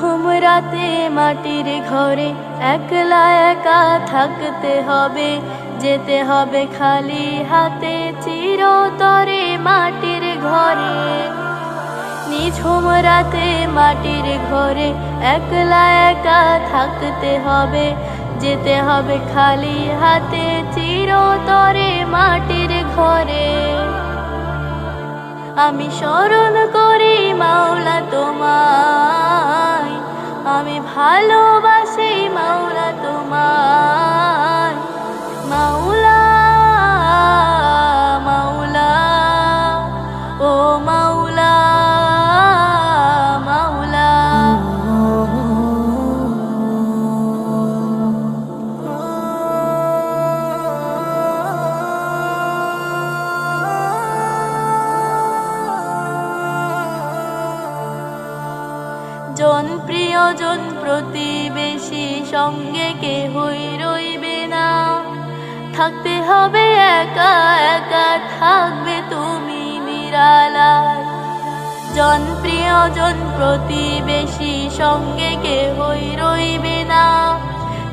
নিঝুম রাতে মাটির ঘরে একলা একা থাকতে হবে, যেতে হবে খালি হাতে চিরতরে মাটির ঘরে। নিঝুম রাতে মাটির ঘরে একলা একা থাকতে হবে, যেতে হবে খালি হাতে চিরতরে মাটির ঘরে। আমি স্মরণ করি মাওলা তোমায়, আমি ভালোবাসি মাওলা তোমায়। মাওলা মাওলা ও মাওলা মাওলা। জন প্রিয়জন প্রতিবেশী সঙ্গে কেহই রইবে না, থাকতে হবে একা একা, থাকবে তুমি নিরালায়। জন প্রিয়জন প্রতিবেশী সঙ্গে কেহই রইবে না,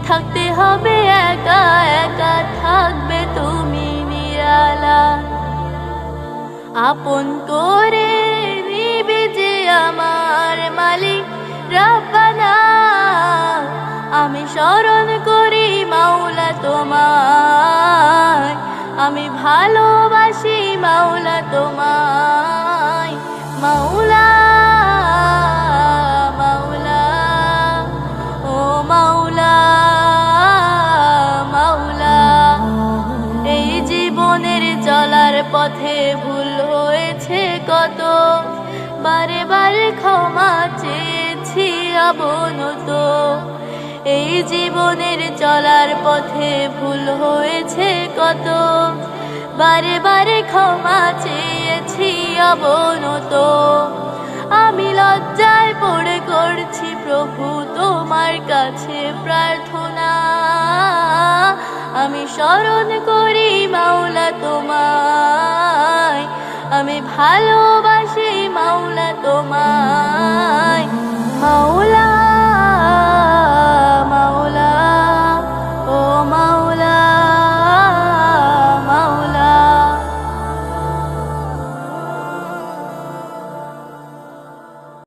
থাকতে হবে একা একা, থাকবে তুমি নিরালায়। আপন করে নিবে যে আমার মালিক রব্বানা, আমি স্মরণ করি মাওলা তোমায়, আমি ভালোবাসি মাওলা তোমায়। মাওলা মাওলা ও মাওলা মাওলা। এই জীবনের চলার পথে ভুল হয়েছে কত, বারে বারে ক্ষমা চেয়েছি অবনত। এই জীবনের চলার পথে ভুল হয়েছে কত, বারে বারে ক্ষমা চেয়েছি অবনত। আমি লজ্জায় পড়ে করছি প্রভু তোমার কাছে প্রার্থনা, আমি স্মরণ করি মাওলা তোমায়, আমি ভালোবাসি মাওলা তোমায়।